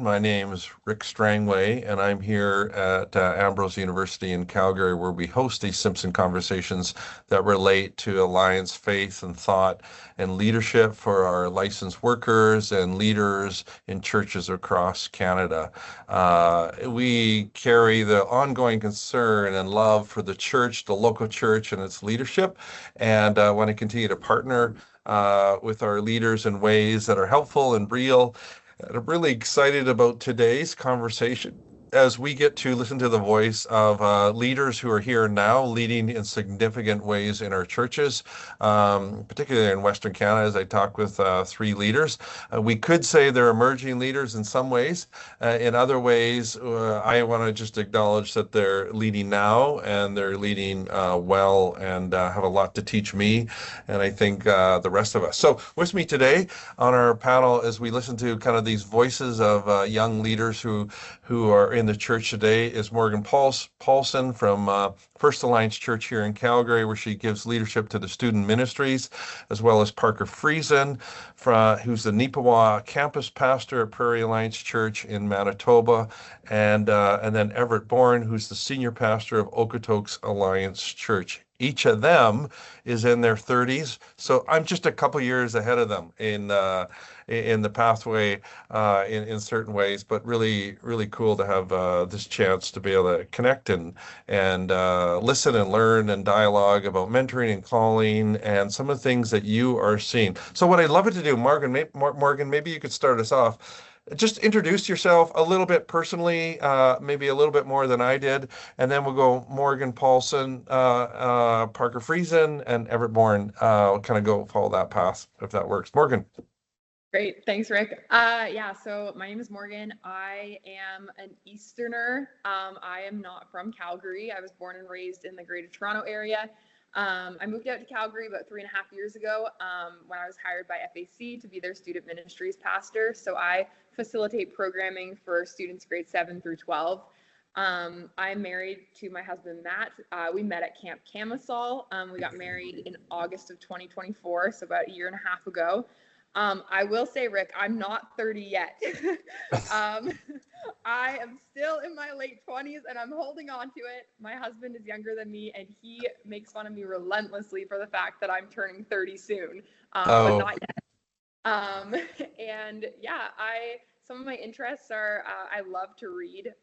My name is Rick Strangway, and I'm here at Ambrose University in Calgary, where we host these Simpson conversations that relate to Alliance faith and thought and leadership for our licensed workers and leaders in churches across Canada. We carry the ongoing concern and love for the church, the local church, and its leadership, and want to continue to partner with our leaders in ways that are helpful and real. And I'm really excited about today's conversation as we get to listen to the voice of leaders who are here now, leading in significant ways in our churches, particularly in Western Canada, as I talk with three leaders. We could say they're emerging leaders in some ways. In other ways, I want to just acknowledge that they're leading now and they're leading well and have a lot to teach me, and I think the rest of us. So with me today on our panel as we listen to kind of these voices of young leaders who are in the church today is Morgan Paulson from First Alliance Church here in Calgary, where she gives leadership to the student ministries, as well as Parker Friesen, who's the Neepawa campus pastor at Prairie Alliance Church in Manitoba, and then Everitt Bourne, who's the senior pastor of Okotoks Alliance Church. Each of them is in their 30s, so I'm just a couple years ahead of them in the pathway in certain ways. But really cool to have this chance to be able to connect and listen and learn and dialogue about mentoring and calling and some of the things that you are seeing. So what I'd love it to do, Morgan, maybe you could start us off. Just introduce yourself a little bit personally, maybe a little bit more than I did, and then we'll go Morgan Paulson, Parker Friesen, and Everitt Bourne. We'll kind of go follow that path if that works. Morgan. Great. Thanks, Rick. So my name is Morgan. I am an Easterner. I am not from Calgary. I was born and raised in the Greater Toronto area. I moved out to Calgary about 3.5 years ago when I was hired by FAC to be their student ministries pastor. So I facilitate programming for students grades 7 through 12. I'm married to my husband, Matt. We met at Camp Camisol. We got married in August of 2024, so about a year and a half ago. I will say, Rick, I'm not 30 yet. I am still in my late 20s and I'm holding on to it. My husband is younger than me and he makes fun of me relentlessly for the fact that I'm turning 30 soon, but not yet. Some of my interests are, I love to read,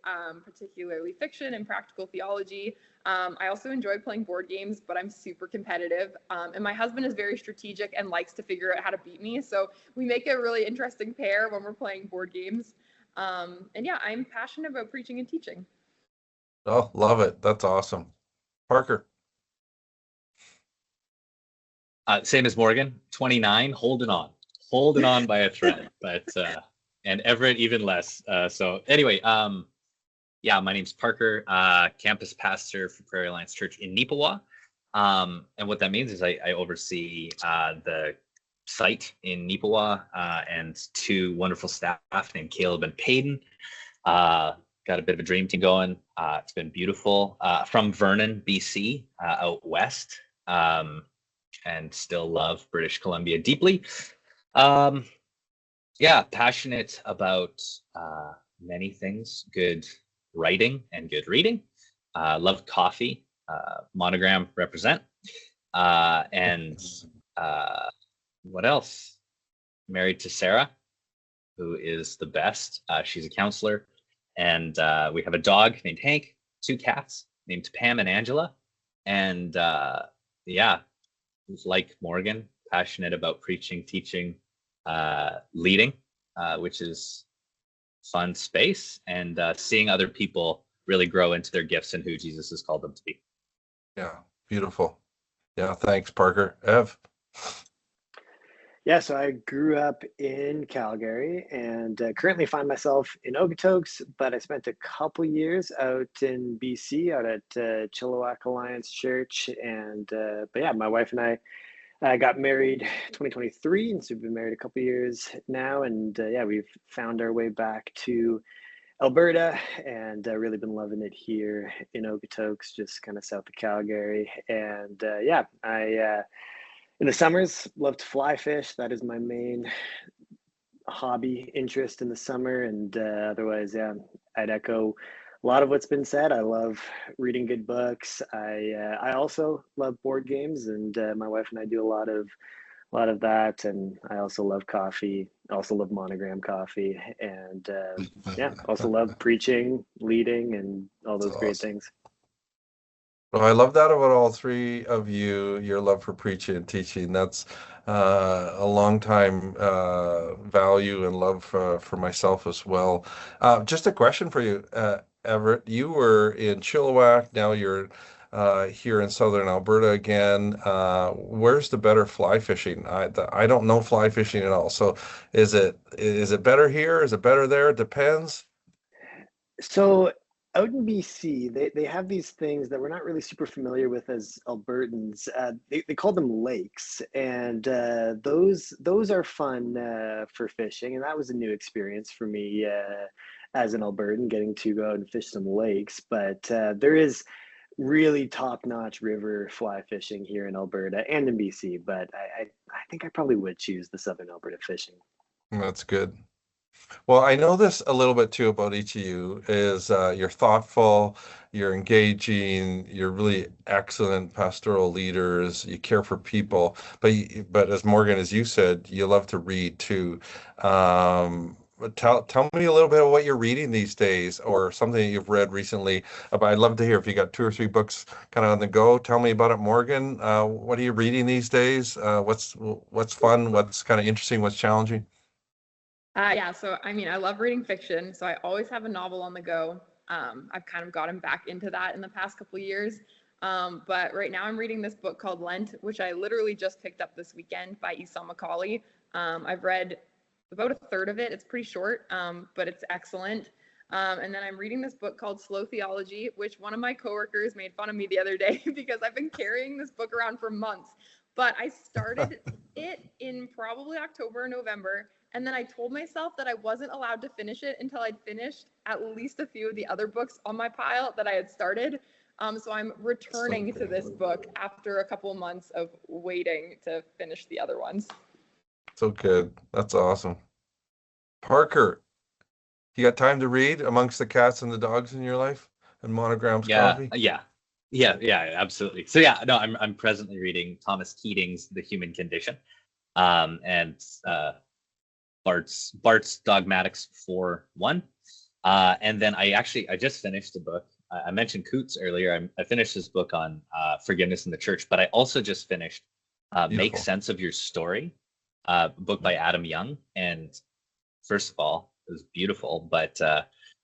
particularly fiction and practical theology. I also enjoy playing board games, but I'm super competitive. And my husband is very strategic and likes to figure out how to beat me. So we make a really interesting pair when we're playing board games. I'm passionate about preaching and teaching. Oh, love it. That's awesome. Parker. Same as Morgan, 29, holding on by a thread, and Everitt even less. My name's Parker, campus pastor for Prairie Alliance Church in Neepawa. And what that means is I oversee the site in Neepawa and two wonderful staff named Caleb and Payton. Got a bit of a dream team going. It's been beautiful. From Vernon, BC, out west, and still love British Columbia deeply. Passionate about many things, good writing and good reading. Love coffee, Monogram represent. What else? Married to Sarah, who is the best. She's a counselor. And we have a dog named Hank, two cats named Pam and Angela. And like Morgan, passionate about preaching, teaching, leading, which is fun space, and seeing other people really grow into their gifts and who Jesus has called them to be. Yeah, beautiful. Yeah, thanks, Parker. Ev? Yeah, so I grew up in Calgary and currently find myself in Okotoks, but I spent a couple years out in BC, out at Chilliwack Alliance Church. My wife and I got married 2023, and so we've been married a couple years now. And we've found our way back to Alberta and really been loving it here in Okotoks, just kind of south of Calgary. And I in the summers love to fly fish. That is my main hobby interest in the summer, and otherwise, yeah, I'd echo a lot of what's been said. I love reading good books. I also love board games, and my wife and I do a lot of that. And I also love coffee. Also love Monogram coffee, and yeah, also love preaching, leading, and all That's those great awesome. things. Well, I love that about all three of you, your love for preaching and teaching. That's a long time value and love for myself as well. Just a question for you, Everitt. You were in Chilliwack, now you're here in southern Alberta again. Where's the better fly fishing? I don't know fly fishing at all. So is it better here? Is it better there? It depends. So out in BC, they have these things that we're not really super familiar with as Albertans. They call them lakes, and those are fun for fishing. And that was a new experience for me as an Albertan, getting to go out and fish some lakes. But there is really top-notch river fly fishing here in Alberta and in BC. But I think I probably would choose the Southern Alberta fishing. That's good. Well, I know this a little bit too about each of you is you're thoughtful, you're engaging, you're really excellent pastoral leaders, you care for people, but as Morgan, as you said, you love to read too. But tell me a little bit of what you're reading these days or something that you've read recently. But I'd love to hear if you got two or three books kind of on the go. Tell me about it, Morgan. What are you reading these days? What's fun? What's kind of interesting? What's challenging? Yeah, so I mean, I love reading fiction, so I always have a novel on the go. I've kind of gotten back into that in the past couple of years. But right now I'm reading this book called Lent, which I literally just picked up this weekend by Esau McCauley. I've read about a third of it. It's pretty short, but it's excellent. And then I'm reading this book called Slow Theology, which one of my coworkers made fun of me the other day because I've been carrying this book around for months. But I started it in probably October or November. And then I told myself that I wasn't allowed to finish it until I'd finished at least a few of the other books on my pile that I had started. So I'm returning to this book after a couple of months of waiting to finish the other ones. So good. That's awesome. Parker, you got time to read amongst the cats and the dogs in your life and Monogram's Yeah, coffee? yeah, absolutely. So yeah, no, I'm presently reading Thomas Keating's The Human Condition, and Bart's Dogmatics 4:1. And then I just finished a book. I mentioned Coots earlier. I finished this book on forgiveness in the church, but I also just finished Make Beautiful. Sense of Your Story, book by Adam Young. And first of all, it was beautiful, but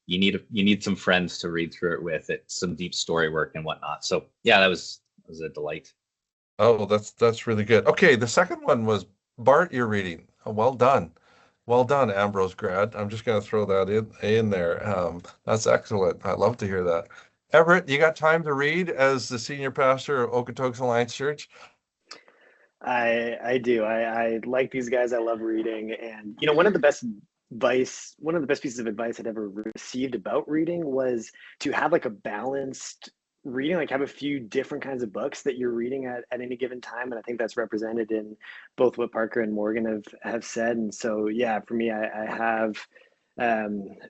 you need some friends to read through it with. It's some deep story work and whatnot. So yeah, that was a delight. Oh, that's really good. Okay, the second one was Bart, you're reading. Oh, well done. Well done, Ambrose grad. I'm just going to throw that in there. That's excellent. I love to hear that. Everett, you got time to read as the senior pastor of Okotoks Alliance Church? I do. I like these guys. I love reading, and one of the best pieces of advice I'd ever received about reading was to have like a balanced reading, like have a few different kinds of books that you're reading at any given time. And I think that's represented in both what Parker and Morgan have said. And so yeah, for me, I have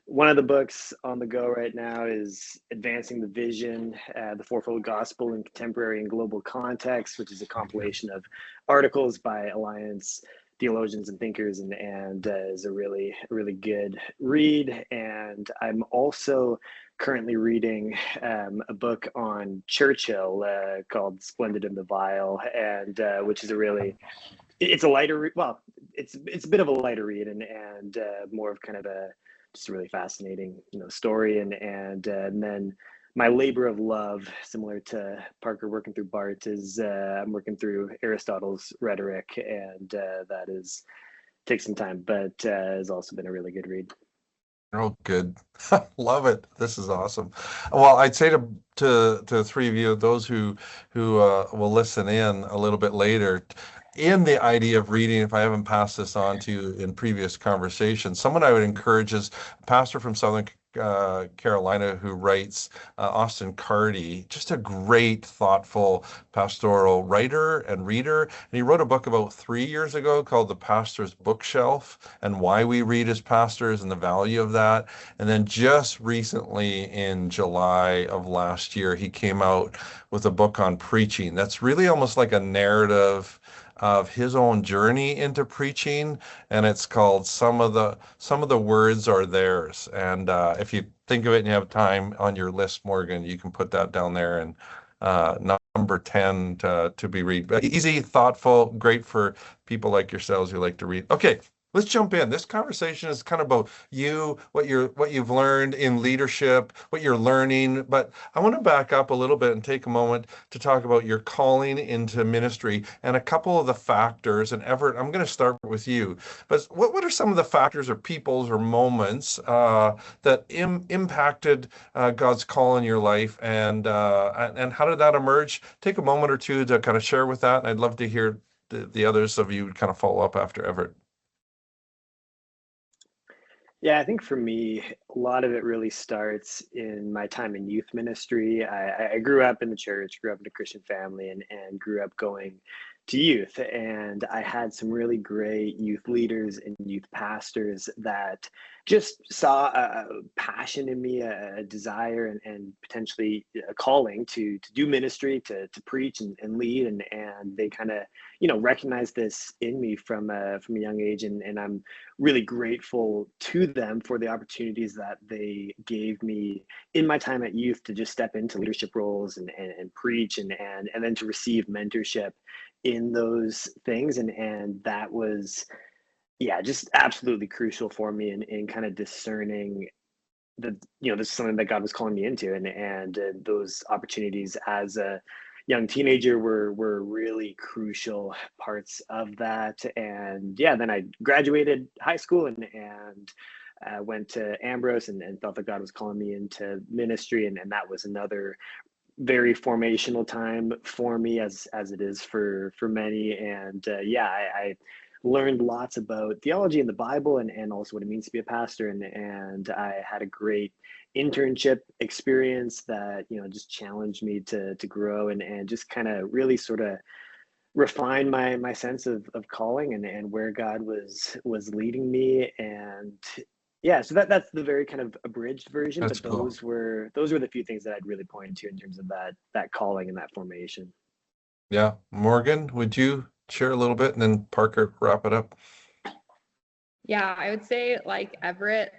one of the books on the go right now is Advancing the Vision, the Fourfold Gospel in Contemporary and Global Context, which is a compilation of articles by Alliance theologians and thinkers, and is a really good read. And I'm also currently reading a book on Churchill called Splendid and the Vile, and which is it's a lighter read. Well, it's a bit of a lighter read, and more of kind of just a really fascinating story, and then my labor of love, similar to Parker working through Bart, is I'm working through Aristotle's Rhetoric, and that takes some time, but has also been a really good read. Oh, good. Love it. This is awesome. Well, I'd say to the three of you, those who will listen in a little bit later, in the idea of reading, if I haven't passed this on to you in previous conversations, someone I would encourage is a pastor from Southern Carolina, who writes, Austin Carty, just a great, thoughtful pastoral writer and reader. And he wrote a book about 3 years ago called The Pastor's Bookshelf, and why we read as pastors and the value of that. And then just recently in July of last year, he came out with a book on preaching that's really almost like a narrative of his own journey into preaching, and it's called Some of the Words Are Theirs. And if you think of it and you have time on your list, Morgan, you can put that down there. And number 10 to be read. But easy, thoughtful, great for people like yourselves who like to read. Okay, let's jump in. This conversation is kind of about you, what you've learned in leadership, what you're learning. But I want to back up a little bit and take a moment to talk about your calling into ministry and a couple of the factors. And Everitt, I'm going to start with you. But what are some of the factors or peoples or moments that impacted God's call in your life, and how did that emerge? Take a moment or two to kind of share with that, and I'd love to hear the others of you kind of follow up after Everitt. Yeah, I think for me, a lot of it really starts in my time in youth ministry. I grew up in the church, grew up in a Christian family, and grew up going to youth. And I had some really great youth leaders and youth pastors that just saw a passion in me, a desire, and potentially a calling to do ministry, to preach and lead. And they kind of, recognized this in me from a young age. And I'm really grateful to them for the opportunities that they gave me in my time at youth to just step into leadership roles and preach and then to receive mentorship in those things. And that was, yeah, just absolutely crucial for me in kind of discerning that, this is something that God was calling me into. And those opportunities as a young teenager were really crucial parts of that. And yeah, then I graduated high school and went to Ambrose and felt that God was calling me into ministry. And that was another very formational time for me, as it is for many. And yeah, I learned lots about theology and the Bible, and also what it means to be a pastor. And I had a great internship experience that just challenged me to grow and just kind of really sort of refine my sense of calling and where God was leading me. And yeah, so that's the very kind of abridged version, That's but cool. those were the few things that I'd really point to in terms of that calling and that formation. Yeah. Morgan, would you share a little bit, and then Parker wrap it up? Yeah, I would say like Everitt,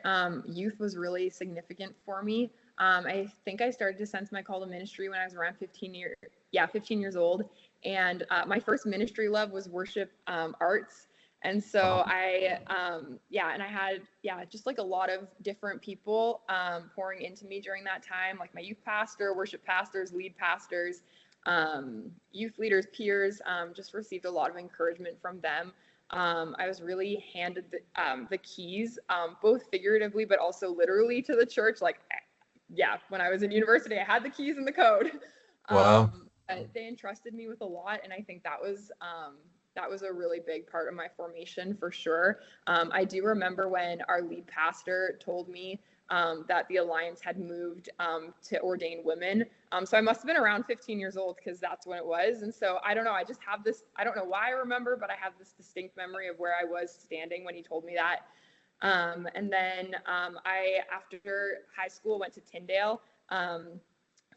youth was really significant for me. I think I started to sense my call to ministry when I was around 15 years old. And my first ministry love was worship arts. And so and I had, just like a lot of different people pouring into me during that time, like my youth pastor, worship pastors, lead pastors, youth leaders, peers, just received a lot of encouragement from them. I was really handed the keys, both figuratively, but also literally to the church. Like, when I was in university, I had the keys and the code. Wow. They entrusted me with a lot. And I think that was a really big part of my formation for sure. I do remember when our lead pastor told me that the Alliance had moved to ordain women. So I must have been around 15 years old because that's when it was. And so I don't know, I just have this, I don't know why I remember, but I have this distinct memory of where I was standing when he told me that. And then after high school, went to Tyndale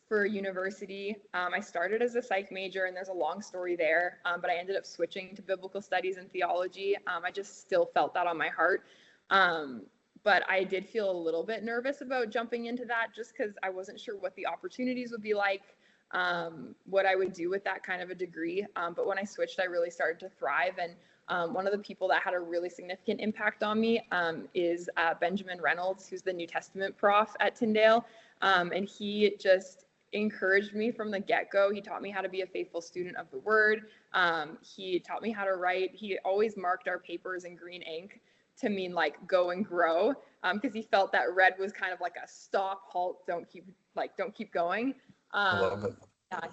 for university. I started as a psych major, and there's a long story there, but I ended up switching to biblical studies and theology. I just still felt that on my heart. But I did feel a little bit nervous about jumping into that just because I wasn't sure what the opportunities would be like, what I would do with that kind of a degree. But when I switched, I really started to thrive. And one of the people that had a really significant impact on me is Benjamin Reynolds, who's the New Testament prof at Tyndale. And he just encouraged me from the get-go. He taught me how to be a faithful student of the word. He taught me how to write. He always marked our papers in green ink to mean like go and grow, because he felt that red was kind of like a stop, halt, don't keep going. I love it.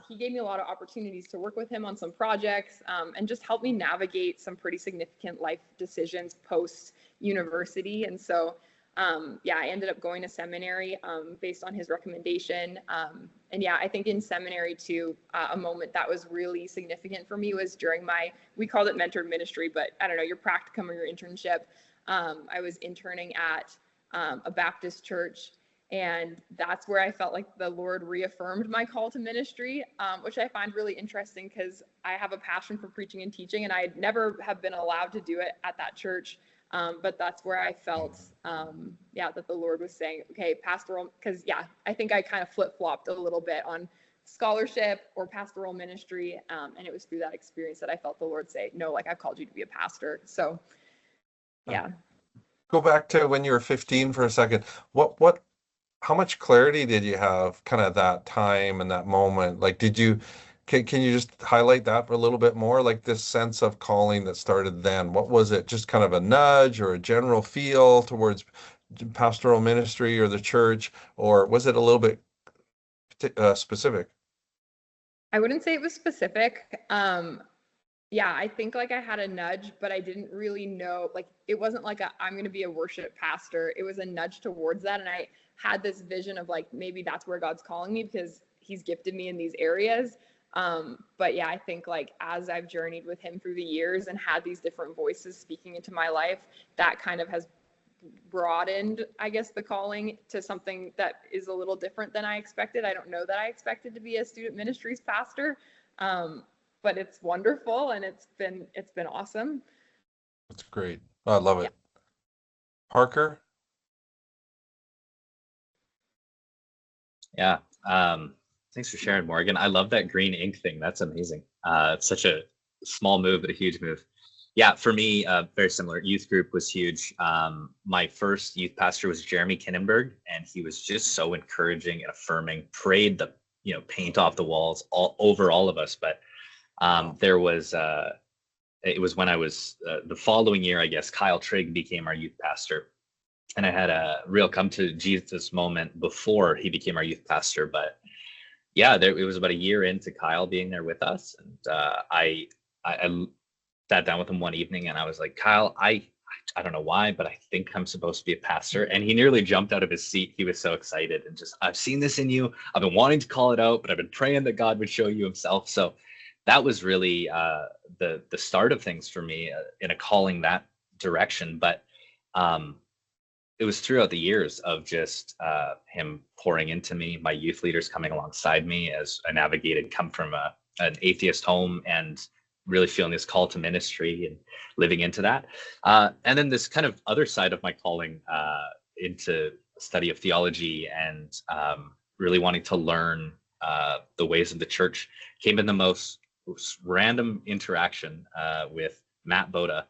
He gave me a lot of opportunities to work with him on some projects, and just help me navigate some pretty significant life decisions post university. And so Yeah, I ended up going to seminary based on his recommendation. And yeah, I think in seminary too, a moment that was really significant for me was during we called it mentored ministry, but I don't know, your practicum or your internship. I was interning at a Baptist church, and that's where I felt like the Lord reaffirmed my call to ministry, which I find really interesting because I have a passion for preaching and teaching, and I never have been allowed to do it at that church. But that's where I felt, that the Lord was saying, okay, pastoral, because I think I kind of flip-flopped a little bit on scholarship or pastoral ministry. And it was through that experience that I felt the Lord say, no, like I've called you to be a pastor. So, yeah. Go back to when you were 15 for a second. How much clarity did you have kind of that time and that moment? Like, can you just highlight that for a little bit more? Like this sense of calling that started then, what was it? Just kind of a nudge or a general feel towards pastoral ministry or the church, or was it a little bit specific? I wouldn't say it was specific. I think like I had a nudge, but I didn't really know, like, it wasn't like I'm going to be a worship pastor. It was a nudge towards that. And I had this vision of like, maybe that's where God's calling me because he's gifted me in these areas. But I think like as I've journeyed with him through the years and had these different voices speaking into my life, that kind of has broadened, I guess, the calling to something that is a little different than I expected. I don't know that I expected to be a student ministries pastor. But it's wonderful and it's been awesome. That's great. I love it. Parker? Yeah. Thanks for sharing, Morgan. I love that green ink thing. That's amazing. It's such a small move, but a huge move. Yeah, for me, very similar. Youth group was huge. My first youth pastor was Jeremy Kinnenberg, and he was just so encouraging and affirming, prayed the paint off the walls over all of us. But there was, it was when I was, the following year, I guess, Kyle Trigg became our youth pastor. And I had a real come to Jesus moment before he became our youth pastor. But it was about a year into Kyle being there with us. And I sat down with him one evening and I was like, Kyle, I don't know why, but I think I'm supposed to be a pastor. And he nearly jumped out of his seat. He was so excited and just, I've seen this in you. I've been wanting to call it out, but I've been praying that God would show you himself. So that was really the start of things for me in a calling that direction. But it was throughout the years of just him pouring into me, my youth leaders coming alongside me as I navigated, come from an atheist home and really feeling this call to ministry and living into that. And then this kind of other side of my calling into study of theology and really wanting to learn the ways of the church came in the most random interaction with Matt Boda,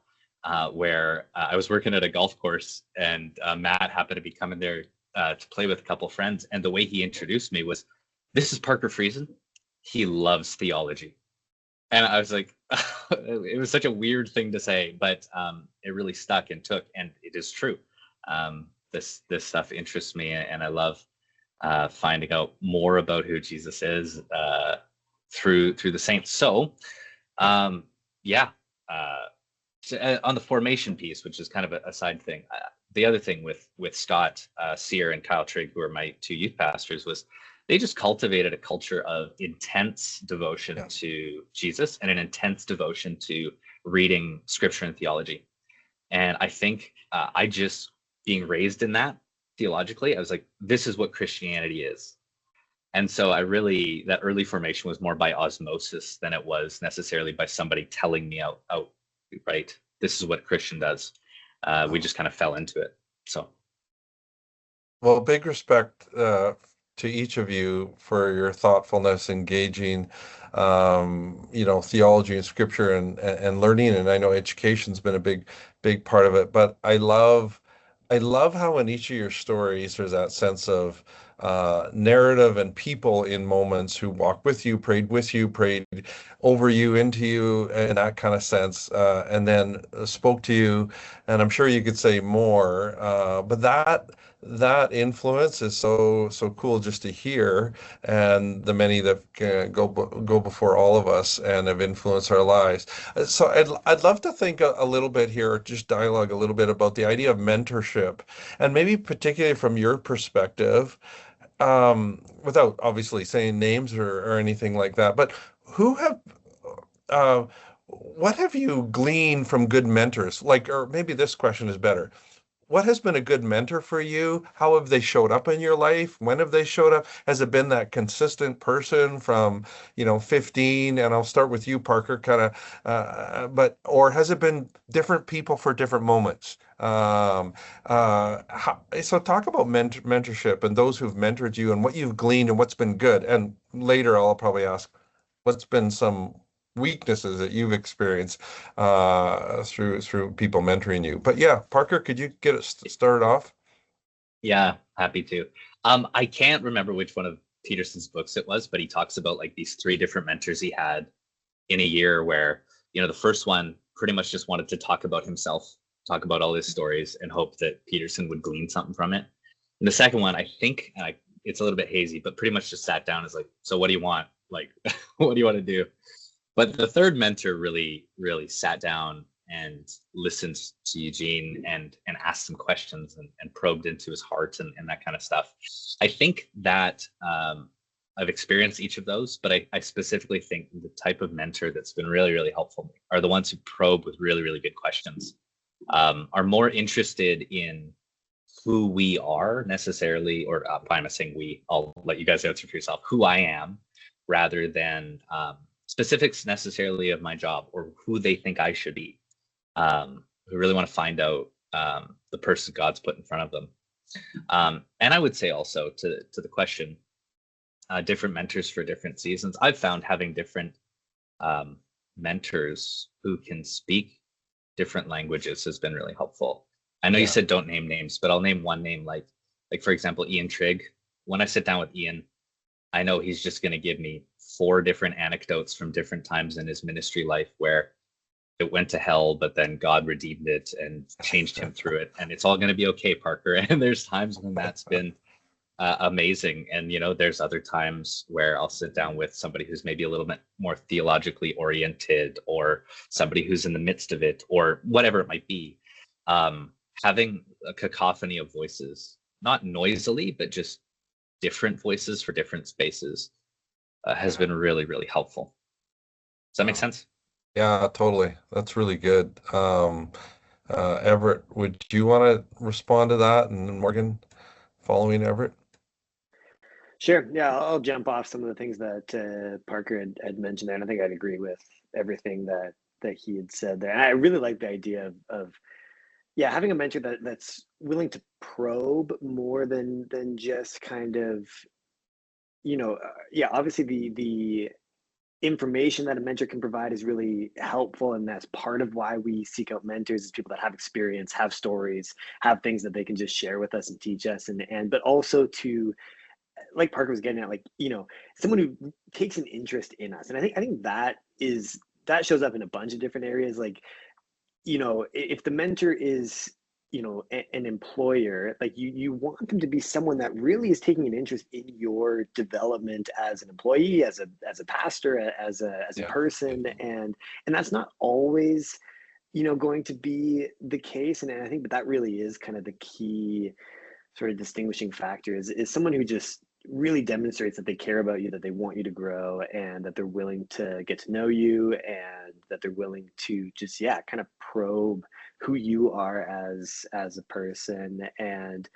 where I was working at a golf course and Matt happened to be coming there to play with a couple of friends. And the way he introduced me was, this is Parker Friesen. He loves theology. And I was like, it was such a weird thing to say, but it really stuck and took, and it is true. This stuff interests me, and I love finding out more about who Jesus is through the saints. So, on the formation piece, which is kind of a side thing, the other thing with Scott Sear and Kyle Trigg, who are my two youth pastors, was they just cultivated a culture of intense devotion to Jesus and an intense devotion to reading scripture and theology. And I think I just being raised in that theologically, I was like, this is what Christianity is. And so that early formation was more by osmosis than it was necessarily by somebody telling me out, right, this is what Christian does. We just kind of fell into it. So. Well, big respect to each of you for your thoughtfulness, engaging, theology and scripture and learning. And I know education's been a big part of it, but I love how in each of your stories there's that sense of narrative and people in moments who walked with you, prayed over you, into you, in that kind of sense, and then spoke to you. And I'm sure you could say more, but that influence is so cool just to hear, and the many that go before all of us and have influenced our lives. So I'd love to think a little bit here, just dialogue a little bit about the idea of mentorship, and maybe particularly from your perspective, without obviously saying names or anything like that, but who have uh, what have you gleaned from good mentors? Like, or maybe this question is better. What has been a good mentor for you? How have they showed up in your life? When have they showed up? Has it been that consistent person from, 15? And I'll start with you, Parker, kind of, or has it been different people for different moments? So talk about mentorship and those who've mentored you and what you've gleaned and what's been good. And later I'll probably ask, what's been some weaknesses that you've experienced through people mentoring you? But yeah, Parker, could you get it started off? Yeah, happy to. I can't remember which one of Peterson's books it was, but he talks about like these three different mentors he had in a year where, the first one pretty much just wanted to talk about himself, talk about all his stories, and hope that Peterson would glean something from it. And the second one, I think, it's a little bit hazy, but pretty much just sat down and was like, so what do you want? Like, what do you want to do? But the third mentor really, really sat down and listened to Eugene and asked some questions and probed into his heart and that kind of stuff. I think that I've experienced each of those, but I specifically think the type of mentor that's been really, really helpful are the ones who probe with really, really good questions, are more interested in who we are necessarily, or why am I saying we? I'll let you guys answer for yourself, who I am, rather than specifics necessarily of my job or who they think I should be. Who really want to find out the person God's put in front of them. And I would say also to the question, different mentors for different seasons. I've found having different mentors who can speak different languages has been really helpful. I know you said don't name names, but I'll name one name, like for example, Ian Trigg. When I sit down with Ian, I know he's just going to give me 4 different anecdotes from different times in his ministry life where it went to hell, but then God redeemed it and changed him through it. And it's all going to be okay, Parker. And there's times when that's been amazing. And, there's other times where I'll sit down with somebody who's maybe a little bit more theologically oriented, or somebody who's in the midst of it, or whatever it might be. Having a cacophony of voices, not noisily, but just different voices for different spaces, has been really, really helpful. Does that make sense? Yeah, totally. That's really good. Everitt, would you want to respond to that? And then Morgan following Everitt? Sure. Yeah, I'll jump off some of the things that Parker had mentioned there, and I think I'd agree with everything that he had said there. And I really like the idea of having a mentor that's willing to probe more than just kind of, obviously the information that a mentor can provide is really helpful, and that's part of why we seek out mentors, is people that have experience, have stories, have things that they can just share with us and teach us, and but also to, like Parker was getting at, like, someone who takes an interest in us. And I think that shows up in a bunch of different areas. Like, if the mentor is, an employer, like you want them to be someone that really is taking an interest in your development as an employee, as a pastor, as a person. And that's not always, going to be the case. And I think that really is kind of the key sort of distinguishing factor, is someone who just really demonstrates that they care about you, that they want you to grow, and that they're willing to get to know you, and that they're willing to just kind of probe who you are as a person. And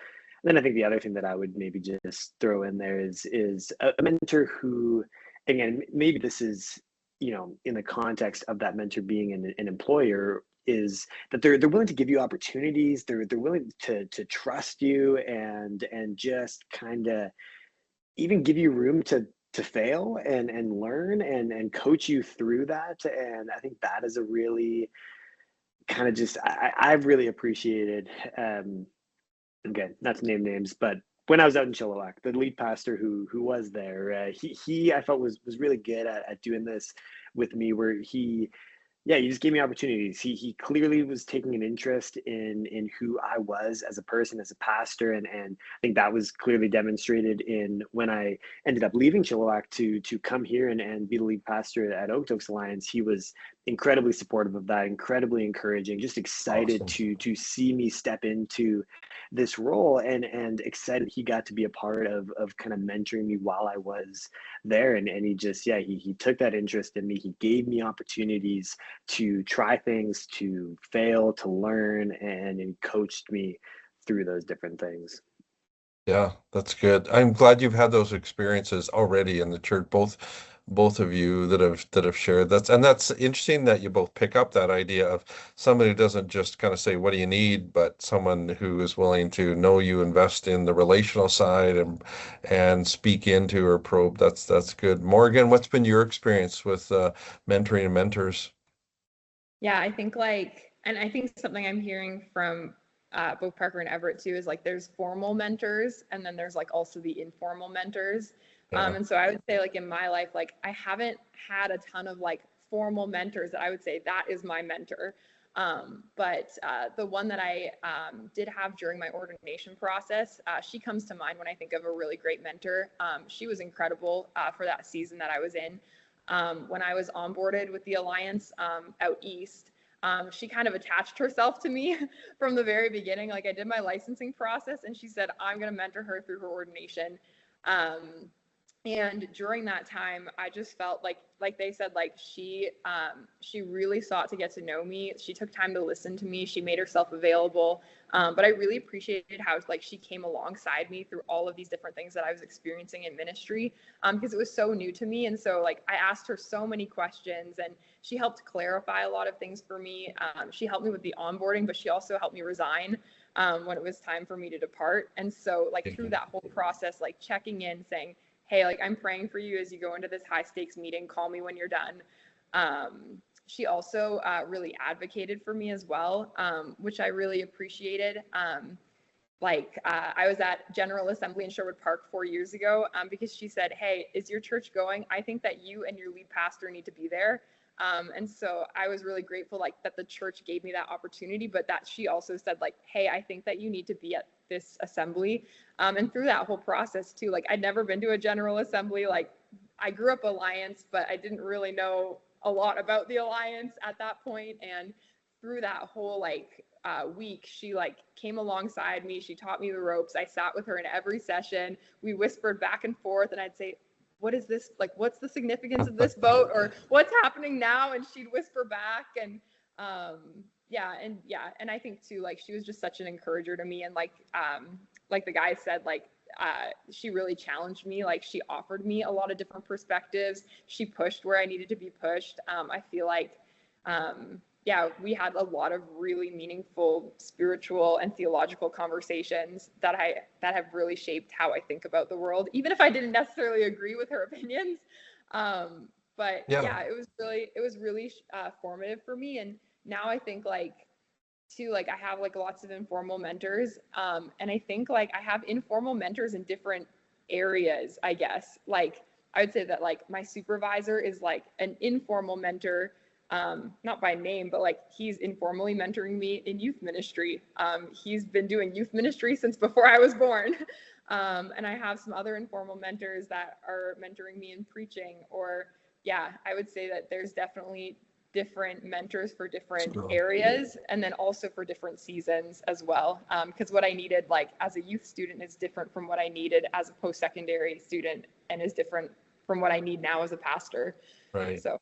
then I think the other thing that I would maybe just throw in there is a mentor who, again, maybe this is, in the context of that mentor being an employer, is that they're willing to give you opportunities. They're willing to trust you, and just kind of even give you room to fail and learn and coach you through that. And I think that is a really kind of just, I've really appreciated, again, not to name names, but when I was out in Chilliwack, the lead pastor who was there, he I felt was really good at doing this with me, where he yeah, he just gave me opportunities. He clearly was taking an interest in who I was as a person, as a pastor, and I think that was clearly demonstrated in when I ended up leaving Chilliwack to come here and be the lead pastor at Okotoks Alliance. He was incredibly supportive of that, incredibly encouraging, just excited Awesome. to see me step into this role, and excited he got to be a part of kind of mentoring me while I was there. And he just, yeah, he took that interest in me. He gave me opportunities to try things, to fail, to learn, and he coached me through those different things. Yeah, that's good. I'm glad you've had those experiences already in the church, both of you that have shared. That's interesting that you both pick up that idea of somebody who doesn't just kind of say, "What do you need?" but someone who is willing to know you, invest in the relational side, and speak into or probe. That's good. Morgan, what's been your experience with mentoring and mentors? Yeah, I think and I think something I'm hearing from both Parker and Everitt too is like there's formal mentors and then there's like also the informal mentors. Yeah. And so I would say like in my life, like I haven't had a ton of like formal mentors that I would say that is my mentor. But the one that I did have during my ordination process, she comes to mind when I think of a really great mentor. She was incredible for that season that I was in. When I was onboarded with the Alliance out east, she kind of attached herself to me from the very beginning. Like I did my licensing process and she said, I'm going to mentor her through her ordination. And during that time, I just felt like they said, like she really sought to get to know me. She took time to listen to me. She made herself available. But I really appreciated how like she came alongside me through all of these different things that I was experiencing in ministry, because it was so new to me. And so like I asked her so many questions, and she helped clarify a lot of things for me. She helped me with the onboarding, but she also helped me resign when it was time for me to depart. And so like through that whole process, like checking in, saying, hey, like I'm praying for you as you go into this high stakes meeting, call me when you're done. She also really advocated for me as well, which I really appreciated. I was at General Assembly in Sherwood Park 4 years ago because she said, hey, is your church going? I think that you and your lead pastor need to be there. And so I was really grateful like that the church gave me that opportunity, but that she also said like, hey, I think that you need to be at this assembly. And through that whole process too, like I'd never been to a General Assembly. Like I grew up Alliance, but I didn't really know a lot about the Alliance at that point. And through that whole week, she like came alongside me. She taught me the ropes. I sat with her in every session. We whispered back and forth, and I'd say, what is this? Like, what's the significance of this vote, or what's happening now? And she'd whisper back. And and I think too, like she was just such an encourager to me. And like the guy said, she really challenged me. Like she offered me a lot of different perspectives. She pushed where I needed to be pushed. I feel like we had a lot of really meaningful spiritual and theological conversations that have really shaped how I think about the world, even if I didn't necessarily agree with her opinions. It was really formative for me. And now I think I have like lots of informal mentors. And I think like I have informal mentors in different areas, I guess. Like I would say that like my supervisor is like an informal mentor, not by name, but like he's informally mentoring me in youth ministry. He's been doing youth ministry since before I was born. And I have some other informal mentors that are mentoring me in preaching. I would say that there's definitely different mentors for different areas, and then also for different seasons as well. Because what I needed like as a youth student is different from what I needed as a post-secondary student, and is different from what I need now as a pastor. Right. So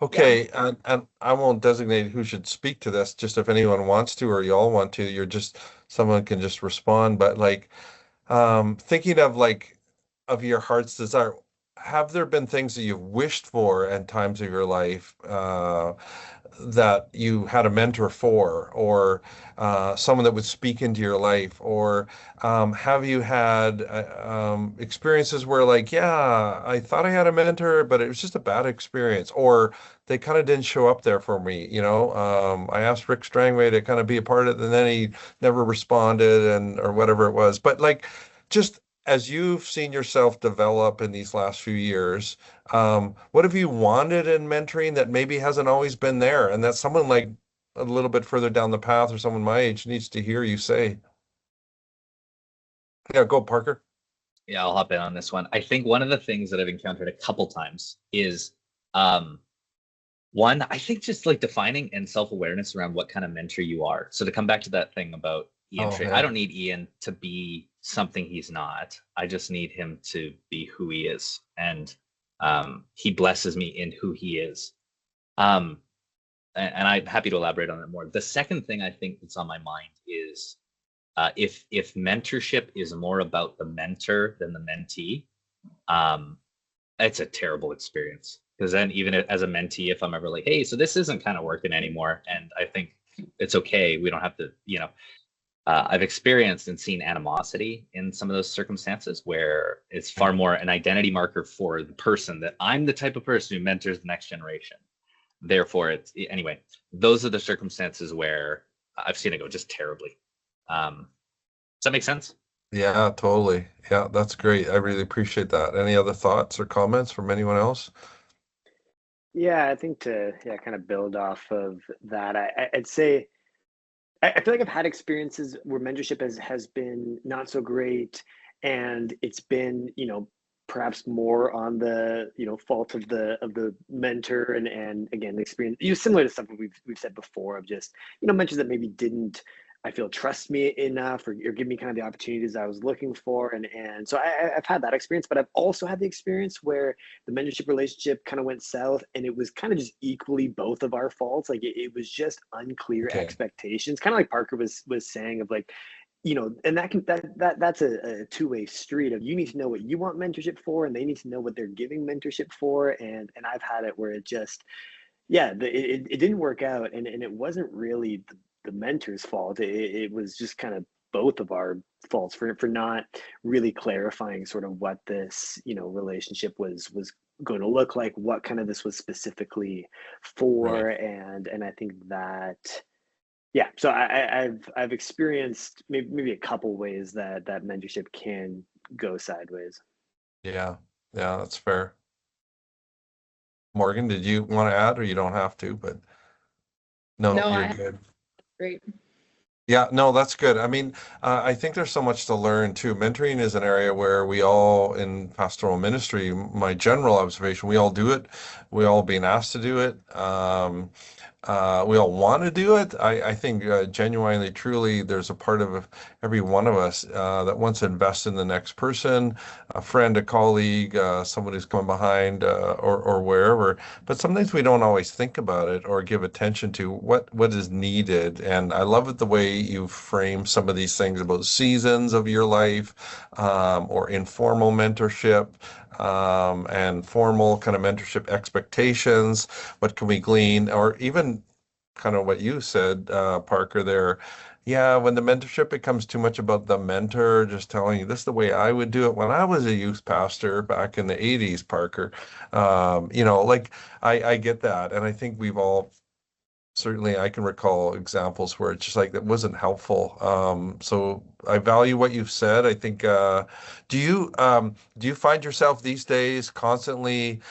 Okay, and I won't designate who should speak to this, just if anyone wants to or you all want to, someone can just respond. But thinking of of your heart's desire, have there been things that you've wished for at times of your life that you had a mentor for, or someone that would speak into your life, or have you had experiences where yeah, I thought I had a mentor, but it was just a bad experience, or they kind of didn't show up there for me, I asked Rick Strangway to kind of be a part of it, and then he never responded, or whatever it was. But just as you've seen yourself develop in these last few years, what have you wanted in mentoring that maybe hasn't always been there, and that someone like a little bit further down the path or someone my age needs to hear you say? Yeah, go Parker. Yeah, I'll hop in on this one. I think one of the things that I've encountered a couple times is um, one, I think just like defining and self-awareness around what kind of mentor you are. So to come back to that thing about Ian Oh Trey, I yeah. don't need Ian to be something he's not. I just need him to be who he is. And he blesses me in who he is. Um, and I'm happy to elaborate on that more. The second thing I think that's on my mind is if mentorship is more about the mentor than the mentee, um, it's a terrible experience. Because then even as a mentee, if I'm ever like, hey, so this isn't kind of working anymore, and I think it's okay, we don't have to, I've experienced and seen animosity in some of those circumstances where it's far more an identity marker for the person that I'm the type of person who mentors the next generation. Therefore, it's anyway, those are the circumstances where I've seen it go just terribly. Does that make sense? Yeah, totally. Yeah, that's great. I really appreciate that. Any other thoughts or comments from anyone else? Yeah, I think to kind of build off of that, I'd say I feel like I've had experiences where mentorship has been not so great, and it's been, perhaps more on the, fault of the mentor, and again, the experience, similar to something we've said before of just, mentors that maybe didn't, I feel, trust me enough, or give me kind of the opportunities I was looking for. And so I've had that experience, but I've also had the experience where the mentorship relationship kind of went south, and it was kind of just equally both of our faults. Like it was just unclear Okay. expectations, kind of like Parker was saying, of like, and that's a two-way street of, you need to know what you want mentorship for, and they need to know what they're giving mentorship for. And I've had it where it just, yeah, it didn't work out, and it wasn't really the mentor's fault. It was just kind of both of our faults for not really clarifying sort of what this, relationship was going to look like, what kind of this was specifically Right. for. And I think that, yeah, so I've experienced maybe a couple ways that mentorship can go sideways. Yeah. Yeah, that's fair. Morgan, did you want to add, or you don't have to, but no, No, you're I good. great. Yeah, no, that's good. I mean, I think there's so much to learn too. Mentoring is an area where we all in pastoral ministry, my general observation, we all do it. We all being asked to do it. We all want to do it. I think genuinely, truly, there's a part of every one of us that wants to invest in the next person, a friend, a colleague, someone who's coming behind, or wherever. But sometimes we don't always think about it or give attention to what is needed. And I love it the way you frame some of these things about seasons of your life, or informal mentorship, and formal kind of mentorship expectations. What can we glean? Or even kind of what you said, Parker, there. Yeah, when the mentorship becomes too much about the mentor just telling you this is the way I would do it when I was a youth pastor back in the 80s, Parker. Like I get that. And I think we've all certainly I can recall examples where it's just like that wasn't helpful. So I value what you've said. I think do you find yourself these days constantly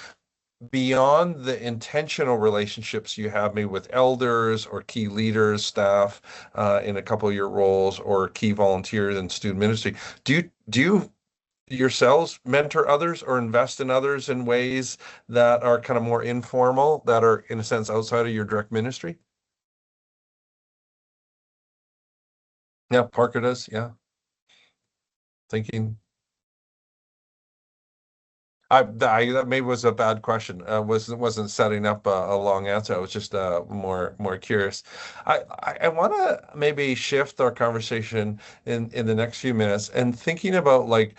beyond the intentional relationships you have maybe with elders or key leaders, staff in a couple of your roles, or key volunteers in student ministry? Do you yourselves mentor others or invest in others in ways that are kind of more informal, that are in a sense outside of your direct ministry? Yeah, Parker does. Yeah, thinking. That maybe was a bad question. Wasn't setting up a long answer. I was just more curious. I want to maybe shift our conversation in the next few minutes and thinking about like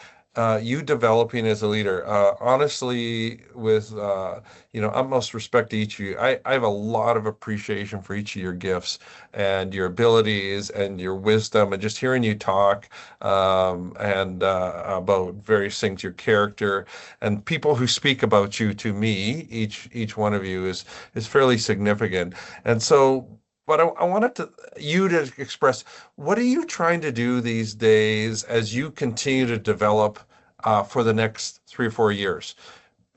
you developing as a leader. Honestly, with utmost respect to each of you, I have a lot of appreciation for each of your gifts and your abilities and your wisdom, and just hearing you talk and about various things, your character and people who speak about you to me, each one of you is fairly significant. And so, but I wanted you to express, what are you trying to do these days as you continue to develop for the next 3 or 4 years?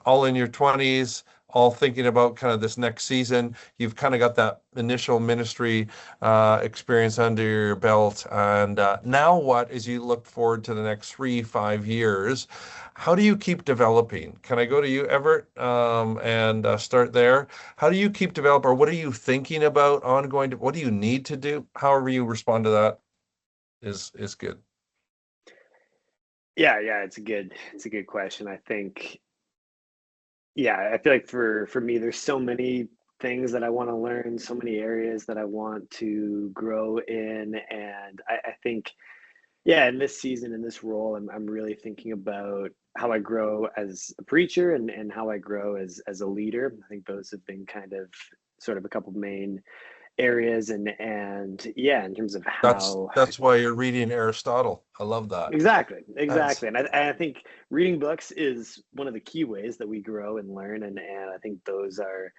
All in your 20s, all thinking about kind of this next season. You've kind of got that initial ministry experience under your belt. And now what, as you look forward to the next 3, 5 years, how do you keep developing? Can I go to you, Everitt, and start there? How do you keep developing, or what are you thinking about ongoing? What do you need to do? However you respond to that is good. Yeah, it's a good question. I think, yeah, I feel like for me, there's so many things that I want to learn, so many areas that I want to grow in, and I think, yeah, in this season, in this role, I'm really thinking about how I grow as a preacher and how I grow as a leader. I think those have been kind of sort of a couple main areas, and yeah, in terms of That's how. that's why you're reading Aristotle. I love that. Exactly, That's exactly. And I think reading books is one of the key ways that we grow and learn. And I think those are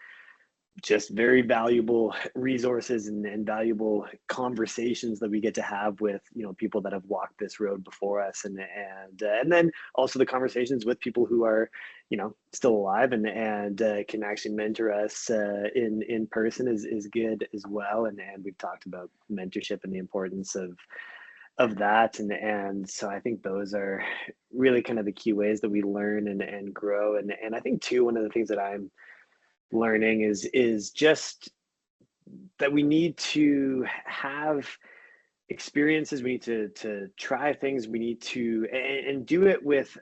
just very valuable resources and valuable conversations that we get to have with, people that have walked this road before us. And then also the conversations with people who are, still alive and can actually mentor us in person is good as well. And we've talked about mentorship and the importance of that, and so I think those are really kind of the key ways that we learn and grow. And I think too, one of the things that I'm learning is just that we need to have experiences, we need to try things, we need to and do it with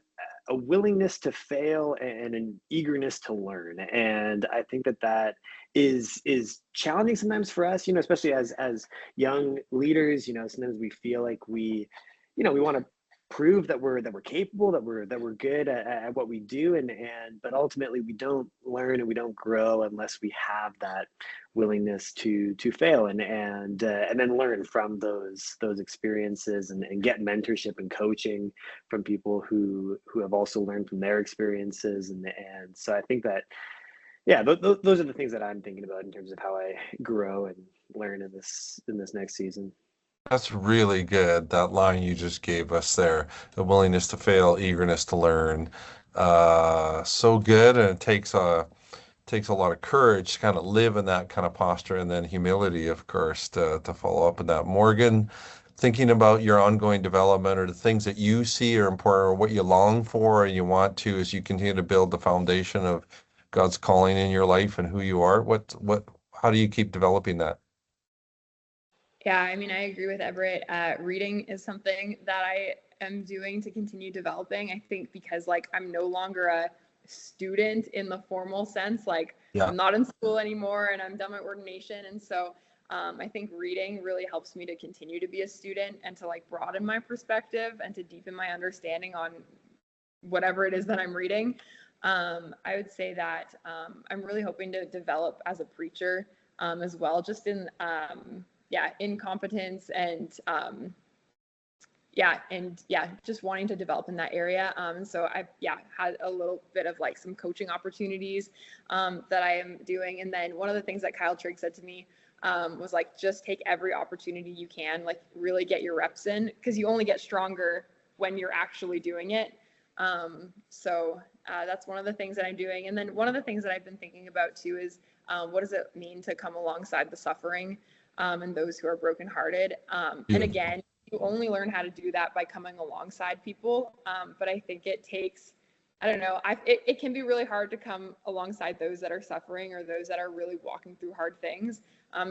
a willingness to fail and an eagerness to learn. And I think that is challenging sometimes for us, especially as young leaders. Sometimes we feel like we want to prove that we're capable, that we're good at what we do, but ultimately we don't learn and we don't grow unless we have that willingness to fail and then learn from those experiences and get mentorship and coaching from people who have also learned from their experiences. And so I think that, yeah, those are the things that I'm thinking about in terms of how I grow and learn in this next season. that's really good. That line you just gave us there, the willingness to fail, eagerness to learn. So good, and it takes a lot of courage to kind of live in that kind of posture, and then humility, of course, to follow up on that. Morgan, thinking about your ongoing development or the things that you see are important or what you long for and you want to as you continue to build the foundation of God's calling in your life and who you are. How do you keep developing that? Yeah, I mean, I agree with Everitt. Reading is something that I am doing to continue developing. I think because I'm no longer a student in the formal sense. Yeah. I'm not in school anymore and I'm done my ordination. And so I think reading really helps me to continue to be a student and to broaden my perspective and to deepen my understanding on whatever it is that I'm reading. I would say that I'm really hoping to develop as a preacher as well, just in in competence and just wanting to develop in that area. And so I've had a little bit of some coaching opportunities that I am doing. And then one of the things that Kyle Trigg said to me was just take every opportunity you can, really get your reps in, because you only get stronger when you're actually doing it. So that's one of the things that I'm doing. And then one of the things that I've been thinking about too is what does it mean to come alongside the suffering and those who are brokenhearted. And again, you only learn how to do that by coming alongside people. But I think it takes, I don't know, it can be really hard to come alongside those that are suffering or those that are really walking through hard things.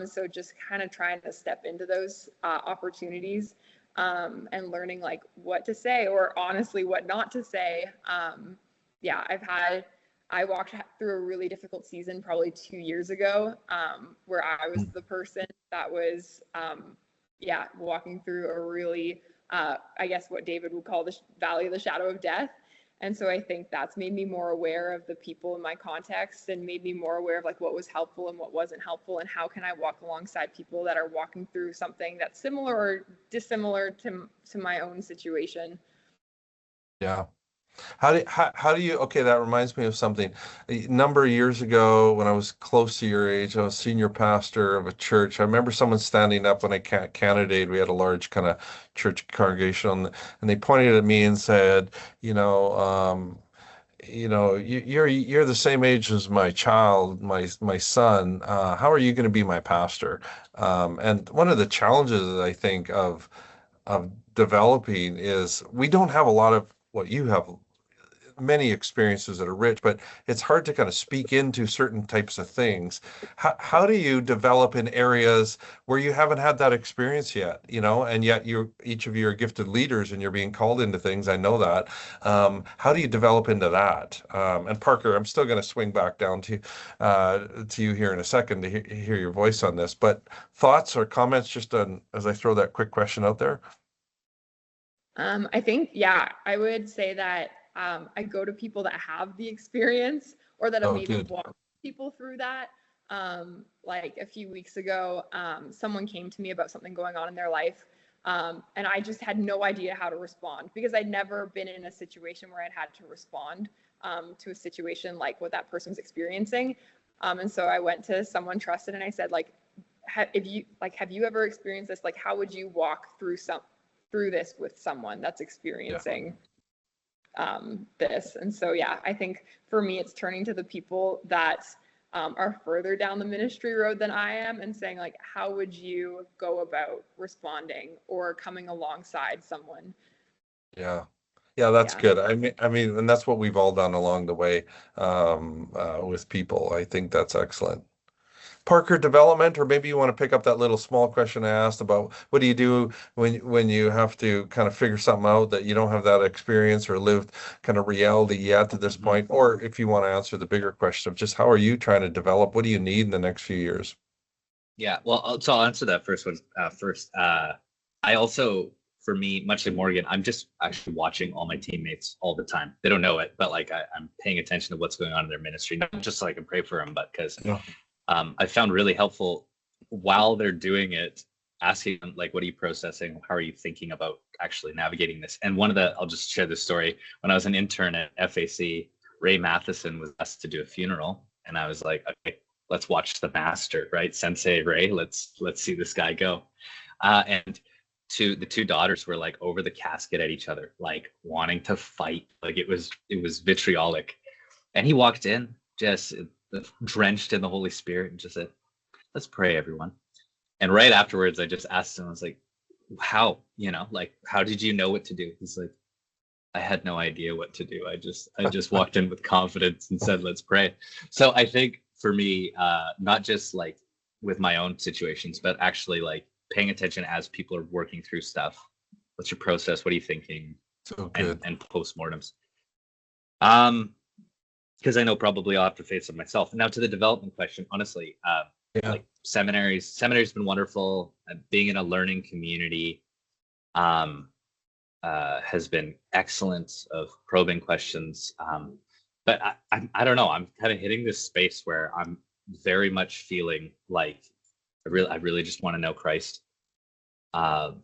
So just kind of trying to step into those opportunities and learning what to say or honestly what not to say. I walked through a really difficult season probably 2 years ago where I was the person that was, walking through a really, I guess what David would call the valley of the shadow of death. And so I think that's made me more aware of the people in my context and made me more aware of what was helpful and what wasn't helpful and how can I walk alongside people that are walking through something that's similar or dissimilar to my own situation. Yeah. How do you, okay, that reminds me of something. A number of years ago, when I was close to your age, I was senior pastor of a church. I remember someone standing up when I candidated. We had a large kind of church congregation and they pointed at me and said, you know, you're the same age as my child, my son. How are you going to be my pastor? And one of the challenges I think of developing is we don't have a lot of what you have, many experiences that are rich, but it's hard to kind of speak into certain types of things. How do you develop in areas where you haven't had that experience yet, and yet each of you are gifted leaders and you're being called into things. I know that. How do you develop into that? And Parker, I'm still going to swing back down to you here in a second to hear your voice on this, but thoughts or comments just on, as I throw that quick question out there? I think, yeah, I would say that I go to people that have the experience or that have maybe walked people through that. Like a few weeks ago, someone came to me about something going on in their life. And I just had no idea how to respond because I'd never been in a situation where I'd had to respond to a situation like what that person was experiencing. And so I went to someone trusted and I said, like, have you ever experienced this? Like, how would you walk through this with someone that's experiencing this? And so, yeah, I think for me, it's turning to the people that are further down the ministry road than I am and saying, like, how would you go about responding or coming alongside someone? Yeah. Yeah, that's good. I mean, and that's what we've all done along the way with people. I think that's excellent. Parker, development, or maybe you want to pick up that little small question I asked about what do you do when you have to kind of figure something out that you don't have that experience or lived kind of reality yet to this point, or if you want to answer the bigger question of just how are you trying to develop, what do you need in the next few years? Yeah, well, so I'll answer that first one first. I also, for me, much like Morgan, I'm just actually watching all my teammates all the time. They don't know it, but like I'm paying attention to what's going on in their ministry, not just so I can pray for them, but because I found really helpful while they're doing it, asking them, like, what are you processing? How are you thinking about actually navigating this? And I'll just share this story. When I was an intern at FAC, Ray Matheson was asked to do a funeral. And I was like, okay, let's watch the master, right? Sensei Ray, let's see this guy go. And the two daughters were like over the casket at each other, like wanting to fight. Like it was vitriolic. And he walked in just drenched in the Holy Spirit and just said, let's pray, everyone. And right afterwards, I just asked him, I was like, how did you know what to do? He's like, I had no idea what to do. I just walked in with confidence and said, let's pray. So I think for me, not just like with my own situations, but actually like paying attention as people are working through stuff. What's your process? What are you thinking? So good. And postmortems. Because I know probably I'll have to face it myself. Now to the development question, honestly, like seminary's been wonderful. Being in a learning community has been excellent of probing questions. But I don't know. I'm kind of hitting this space where I'm very much feeling like I really just want to know Christ. Know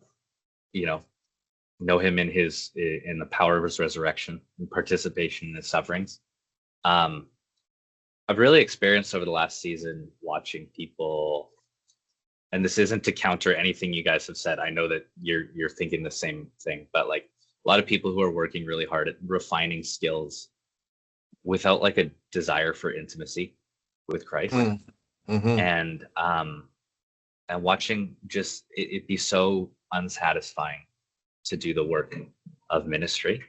him in the power of his resurrection and participation in his sufferings. I've really experienced over the last season watching people, and this isn't to counter anything you guys have said. I know that you're thinking the same thing, but like a lot of people who are working really hard at refining skills without like a desire for intimacy with Christ. Mm-hmm. And watching just it be so unsatisfying to do the work of ministry.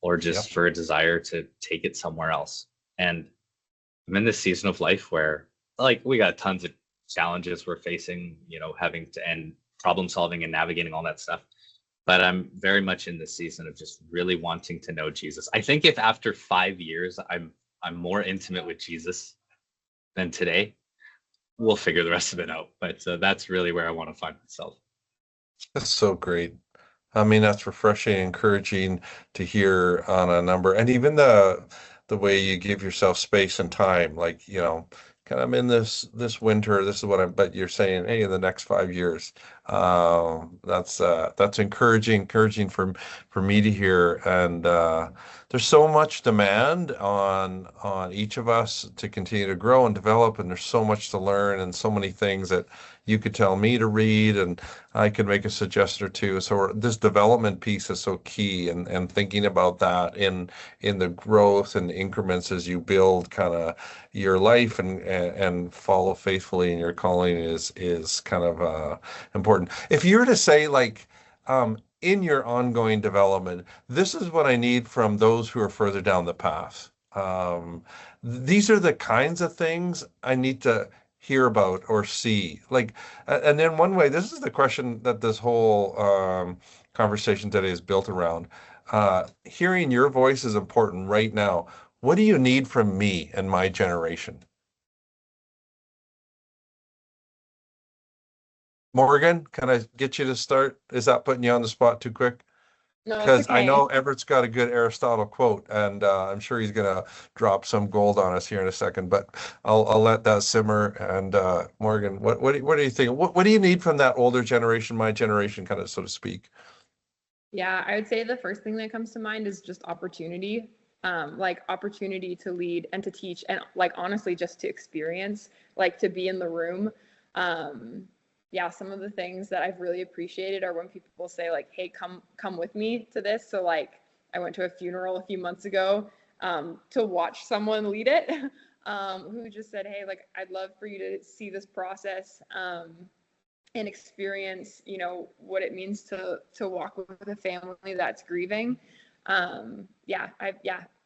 Or just for a desire to take it somewhere else. And I'm in this season of life where like we got tons of challenges we're facing, having to end problem solving and navigating all that stuff. But I'm very much in this season of just really wanting to know Jesus. I think if after 5 years I'm more intimate with Jesus than today, we'll figure the rest of it out. But that's really where I want to find myself. That's so great. I mean, that's refreshing, encouraging to hear on a number, and even the way you give yourself space and time, like, kind of in this winter, this is what I'm, but you're saying, hey, in the next 5 years. That's encouraging for me to hear. And there's so much demand on each of us to continue to grow and develop, and there's so much to learn and so many things that you could tell me to read and I could make a suggestion or two. So this development piece is so key, and thinking about that in the growth and increments as you build kind of your life and follow faithfully in your calling is kind of important. If you were to say, like, in your ongoing development, this is what I need from those who are further down the path. These are the kinds of things I need to hear about or see. Like, and then one way, this is the question that this whole conversation today is built around. Hearing your voice is important right now. What do you need from me and my generation? Morgan, can I get you to start? Is that putting you on the spot too quick? No, it's Because I okay. know Everett's got a good Aristotle quote, and I'm sure he's going to drop some gold on us here in a second. But I'll let that simmer. And Morgan, what do you think? What do you need from that older generation, my generation, kind of, so to speak? Yeah, I would say the first thing that comes to mind is just opportunity. Like opportunity to lead and to teach, and like honestly just to experience, like to be in the room. Yeah, some of the things that I've really appreciated are when people say like, hey, come with me to this. So like I went to a funeral a few months ago to watch someone lead it, who just said, hey, like I'd love for you to see this process and experience, you know, what it means to walk with a family that's grieving.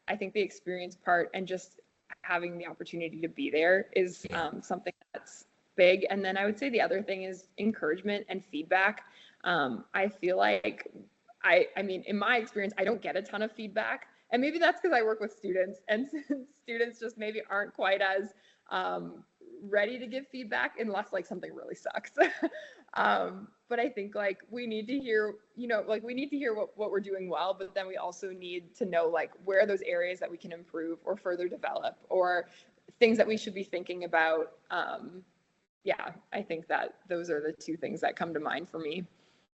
I think the experience part and just having the opportunity to be there is something that's big. And then I would say the other thing is encouragement and feedback. I feel like I mean, in my experience, I don't get a ton of feedback, and maybe that's because I work with students, and students just maybe aren't quite as ready to give feedback unless like something really sucks. But I think like we need to hear, you know, like we need to hear what we're doing well, but then we also need to know like where are those areas that we can improve or further develop, or things that we should be thinking about. I think that those are the two things that come to mind for me.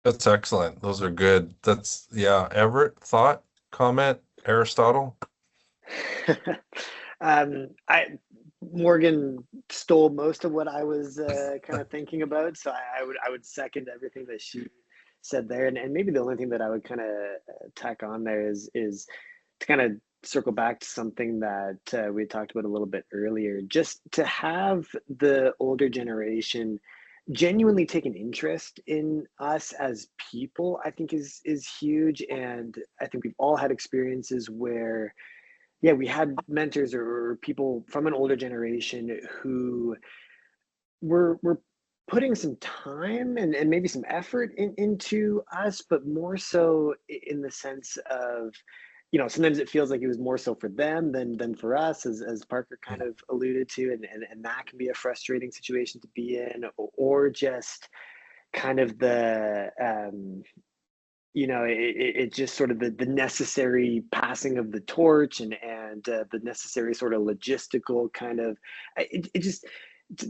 That's excellent. Those are good. That's, yeah. Everett, thought, comment, Aristotle? I Morgan stole most of what I was kind of thinking about, so I would second everything that she said there, and maybe the only thing that I would kind of tack on there is to kind of circle back to something that we talked about a little bit earlier, just to have the older generation genuinely take an interest in us as people, I think is huge. And I think we've all had experiences where, yeah, we had mentors or people from an older generation who were putting some time and maybe some effort into us, but more so in the sense of, you know, sometimes it feels like it was more so for them than for us, as Parker kind of alluded to, and that can be a frustrating situation to be in, or just kind of the you know, it just sort of the necessary passing of the torch, and the necessary sort of logistical kind of it just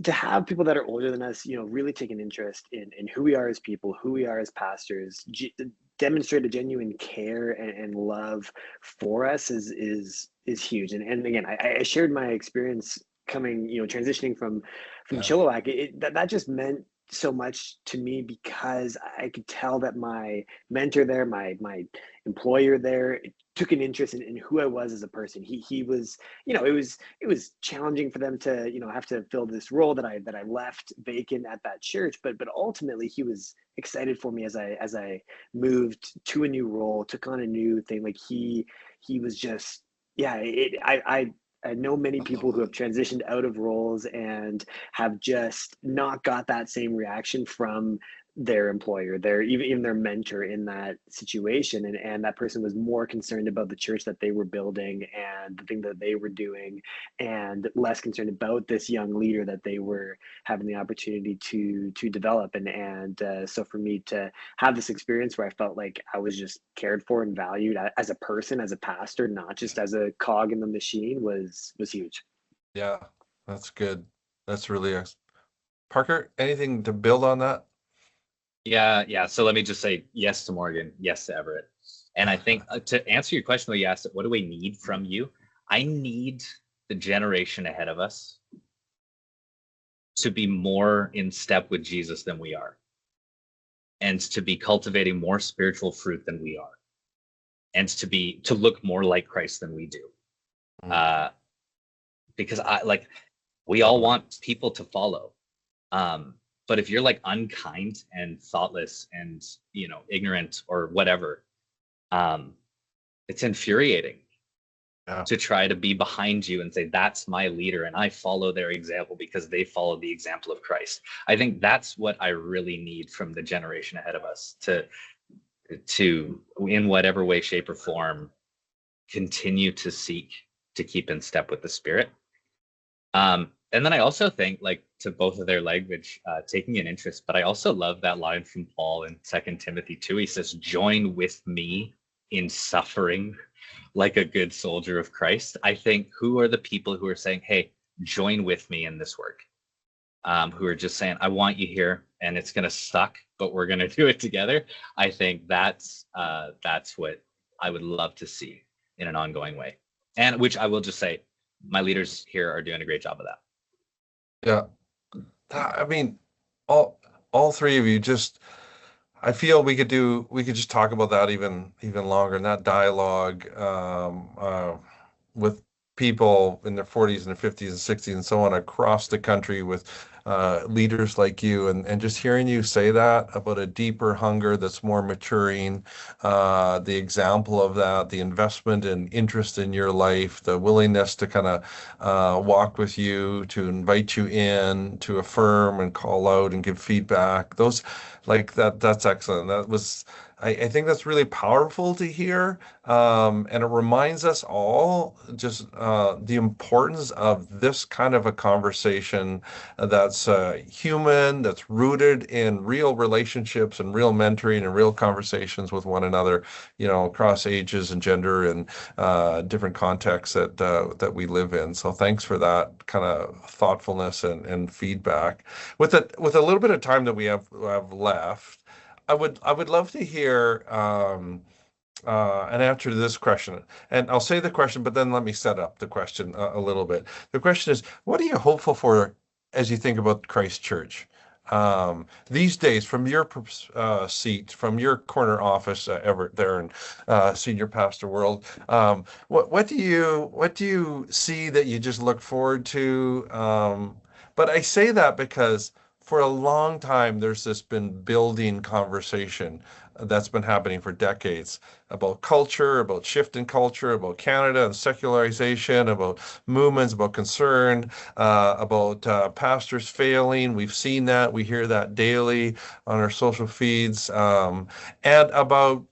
to have people that are older than us, you know, really take an interest in who we are as people, who we are as pastors, demonstrate a genuine care and love for us is huge. And again, I shared my experience coming, you know, transitioning from Yeah. Chilliwack. That just meant so much to me because I could tell that my mentor there, my employer there, took an interest in who I was as a person. He was, you know, it was challenging for them to, you know, have to fill this role that I left vacant at that church, but ultimately he was excited for me as I moved to a new role, took on a new thing. Like he was just, yeah, I know many people who have transitioned out of roles and have just not got that same reaction from their employer, their even their mentor in that situation. And that person was more concerned about the church that they were building and the thing that they were doing, and less concerned about this young leader that they were having the opportunity to develop. And so for me to have this experience where I felt like I was just cared for and valued as a person, as a pastor, not just as a cog in the machine, was huge. Yeah, that's good. That's really excellent. Parker, anything to build on that? Yeah. So let me just say yes to Morgan, yes to Everitt. And I think to answer your question, though, you asked, what do we need from you? I need the generation ahead of us to be more in step with Jesus than we are, and to be cultivating more spiritual fruit than we are, and to look more like Christ than we do. Uh, because we all want people to follow. But if you're like unkind and thoughtless and ignorant or whatever, it's infuriating to try to be behind you and say, that's my leader and I follow their example because they follow the example of Christ. I think that's what I really need from the generation ahead of us to in whatever way, shape, or form, continue to seek to keep in step with the Spirit. And then I also think, like, to both of their language, taking an interest, but I also love that line from Paul in 2 Timothy 2. He says, join with me in suffering like a good soldier of Christ. I think, who are the people who are saying, hey, join with me in this work? Who are just saying, I want you here and it's going to suck, but we're going to do it together. I think that's what I would love to see in an ongoing way. And which I will just say, my leaders here are doing a great job of that. Yeah. I mean, all three of you just, I feel we could just talk about that even longer, and that dialogue with people in their 40s and their 50s and 60s and so on across the country with leaders like you, and just hearing you say that about a deeper hunger that's more maturing, the example of that, the investment and interest in your life, the willingness to kind of walk with you, to invite you in, to affirm and call out and give feedback. Those, like that's excellent. That was, I think that's really powerful to hear. And it reminds us all just the importance of this kind of a conversation that's human, that's rooted in real relationships and real mentoring and real conversations with one another, across ages and gender and different contexts that we live in. So thanks for that kind of thoughtfulness and feedback. With a little bit of time that we have left, I would love to hear an answer to this question. And I'll say the question, but then let me set up the question a little bit. The question is, what are you hopeful for as you think about Christ Church? These days, from your seat, from your corner office, Everitt there in senior pastor world, what do you see that you just look forward to? But I say that because for a long time there's this been building conversation that's been happening for decades about culture, about shift in culture, about Canada and secularization, about movements, about concern, about pastors failing. We've seen that. We hear that daily on our social feeds. And about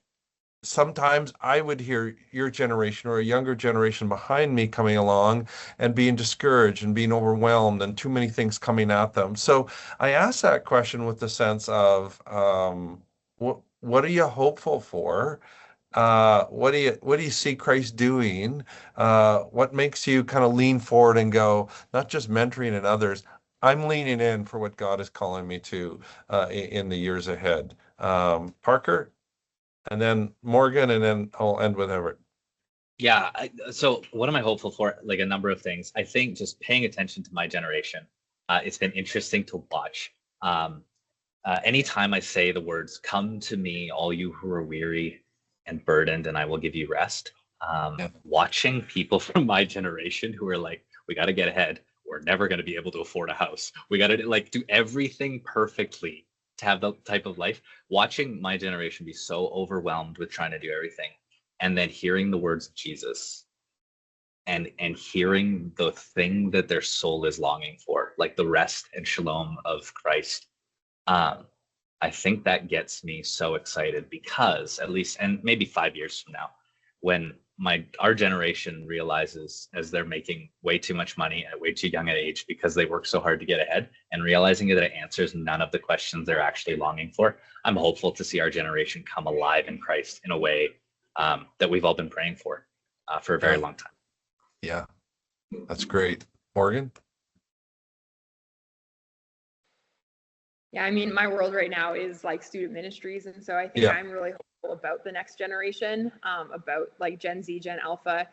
sometimes I would hear your generation or a younger generation behind me coming along and being discouraged and being overwhelmed and too many things coming at them. So I asked that question with the sense of what are you hopeful for? What do you see Christ doing? What makes you kind of lean forward and go, not just mentoring in others, I'm leaning in for what God is calling me to in the years ahead. Parker? And then Morgan, and then I'll end with Everitt. Yeah. So what am I hopeful for? Like a number of things. I think just paying attention to my generation. It's been interesting to watch. Anytime I say the words, come to me, all you who are weary and burdened, and I will give you rest. Watching people from my generation who are like, we got to get ahead. We're never going to be able to afford a house. We got to do everything perfectly to have the type of life. Watching my generation be so overwhelmed with trying to do everything, and then hearing the words of Jesus and hearing the thing that their soul is longing for, like the rest and shalom of Christ. I think that gets me so excited because at least, and maybe 5 years from now, when our generation realizes, as they're making way too much money at way too young an age because they work so hard to get ahead, and realizing that it answers none of the questions they're actually longing for, I'm hopeful to see our generation come alive in Christ in a way that we've all been praying for a very long time. Yeah, that's great. Morgan? Yeah, I mean, my world right now is like student ministries. And so I think Yeah. I'm really hopeful about the next generation, about like Gen Z, Gen Alpha,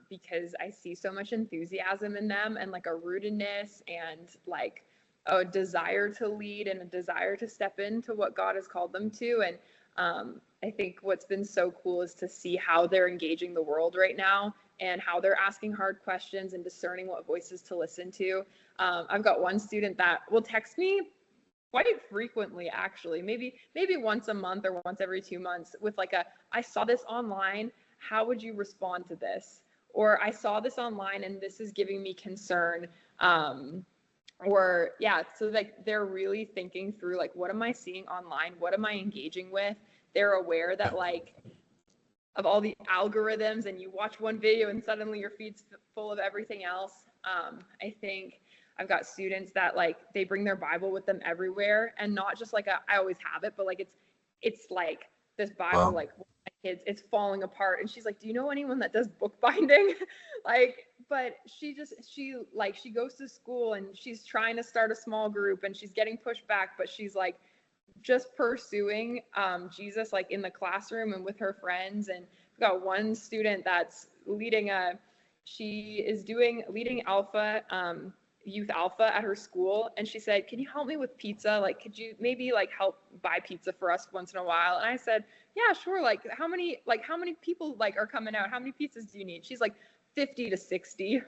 because I see so much enthusiasm in them and like a rootedness and like a desire to lead and a desire to step into what God has called them to. And I think what's been so cool is to see how they're engaging the world right now and how they're asking hard questions and discerning what voices to listen to. I've got one student that will text me quite frequently, actually, maybe once a month or once every 2 months, with like I saw this online, how would you respond to this? Or I saw this online and this is giving me concern. Or yeah, so like they're really thinking through like, what am I seeing online, what am I engaging with? They're aware that like of all the algorithms, and you watch one video and suddenly your feed's full of everything else. I think I've got students that like they bring their Bible with them everywhere, and not just like I always have it, but like it's like this Bible, Wow. like one of my kids, it's falling apart, and she's like, "Do you know anyone that does bookbinding?" Like, but she goes to school and she's trying to start a small group and she's getting pushed back, but she's like just pursuing Jesus like in the classroom and with her friends. And we've got one student that's leading leading alpha youth alpha at her school, and she said, "Can you help me with pizza? Like, could you maybe like help buy pizza for us once in a while?" And I said, "Yeah, sure. Like how many people like are coming out? How many pizzas do you need?" She's like, 50 to 60.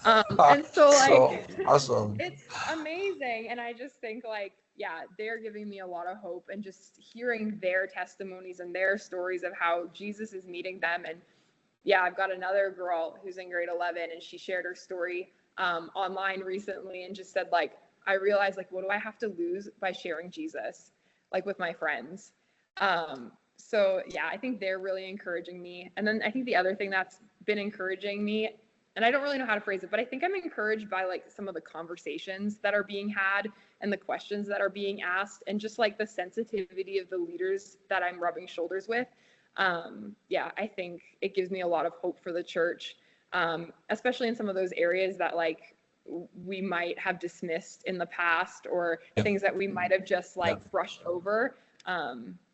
And so So like awesome. it's amazing. And I just think like, yeah, they're giving me a lot of hope, and just hearing their testimonies and their stories of how Jesus is meeting them. And yeah, I've got another girl who's in grade 11, and she shared her story online recently and just said like, I realized like, what do I have to lose by sharing Jesus like with my friends? So yeah, I think they're really encouraging me. And then I think the other thing that's been encouraging me, and I don't really know how to phrase it, but I think I'm encouraged by like some of the conversations that are being had and the questions that are being asked, and just like the sensitivity of the leaders that I'm rubbing shoulders with. Yeah, I think it gives me a lot of hope for the church, especially in some of those areas that like we might have dismissed in the past, or Yeah. things that we might have just like Yeah. brushed over.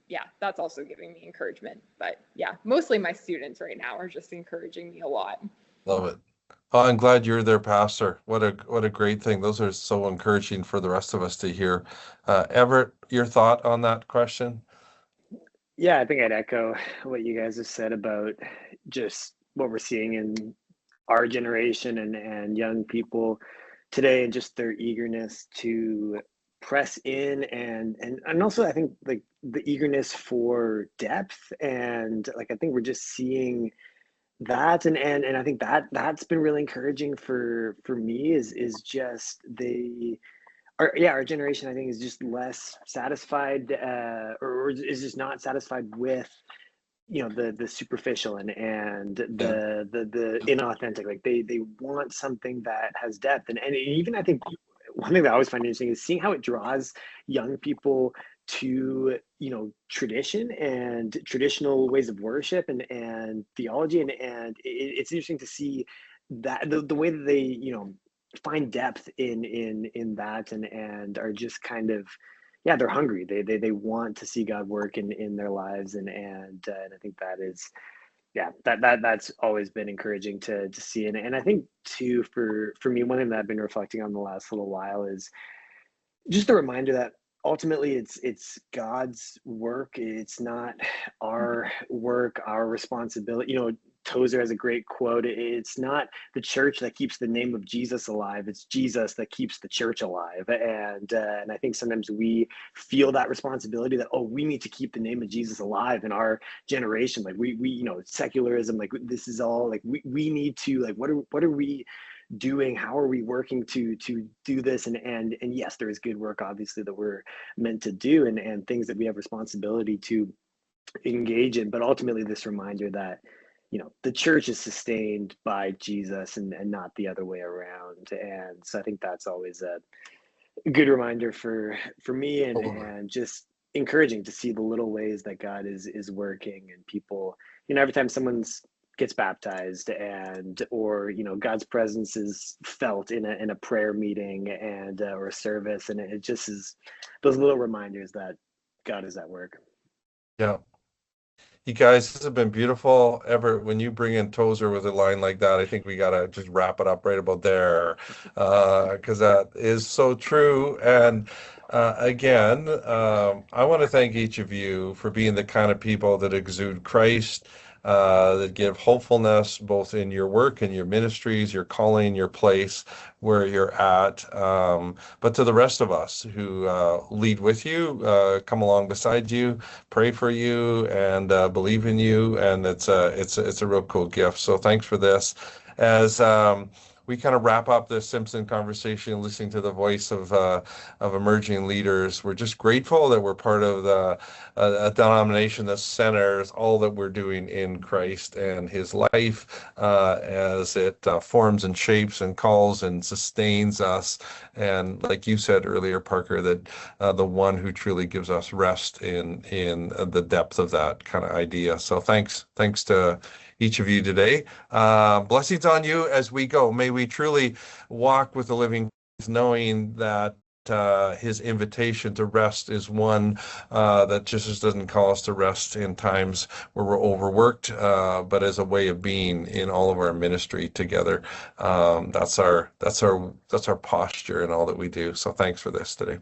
Yeah, that's also giving me encouragement. But yeah, mostly my students right now are just encouraging me a lot. Love it. Oh, I'm glad you're their pastor. What a great thing. Those are so encouraging for the rest of us to hear. Everitt, your thought on that question? Yeah, I think I'd echo what you guys have said about just what we're seeing in our generation and young people today, and just their eagerness to press in, and also I think like the eagerness for depth, and like I think we're just seeing that, and I think that's been really encouraging for me, is just our generation, I think, is just less satisfied, or is just not satisfied with the superficial, and Yeah. the inauthentic. Like they want something that has depth, and even I think one thing that I always find interesting is seeing how it draws young people to tradition and traditional ways of worship and theology, and it's interesting to see that the way that they find depth in that, and are just kind of, yeah, they're hungry. They want to see God work in their lives, and I think that is, yeah, that's always been encouraging to see. And I think too, for me, one thing that I've been reflecting on the last little while is just a reminder that ultimately it's God's work. It's not our work, our responsibility. Tozer has a great quote. It's not the church that keeps the name of Jesus alive. It's Jesus that keeps the church alive. And I think sometimes we feel that responsibility that, oh, we need to keep the name of Jesus alive in our generation. Like we secularism, like this is all like we need to, like, what are we doing? How are we working to do this? And yes, there is good work obviously that we're meant to do, and things that we have responsibility to engage in, but ultimately this reminder that the church is sustained by Jesus, and not the other way around. And so I think that's always a good reminder for me, Totally. and just encouraging to see the little ways that God is working, and people, every time someone's gets baptized, or God's presence is felt in a prayer meeting and or a service, and it just is those little reminders that God is at work. Yeah. You guys, this has been beautiful. Everett, when you bring in Tozer with a line like that, I think we gotta just wrap it up right about there, because that is so true. And again, I want to thank each of you for being the kind of people that exude Christ, that give hopefulness both in your work and your ministries, your calling, your place where you're at. But to the rest of us who lead with you, come along beside you, pray for you, and believe in you, and it's a real cool gift. So thanks for this. As we kind of wrap up this Simpson conversation, listening to the voice of emerging leaders, we're just grateful that we're part of a denomination that centers all that we're doing in Christ and His life, as it forms and shapes and calls and sustains us. And like you said earlier, Parker, that the one who truly gives us rest in the depth of that kind of idea. So thanks to each of you today. Blessings on you as we go. May we truly walk with the living, knowing that his invitation to rest is one that just doesn't call us to rest in times where we're overworked, but as a way of being in all of our ministry together. That's our posture in all that we do. So thanks for this today.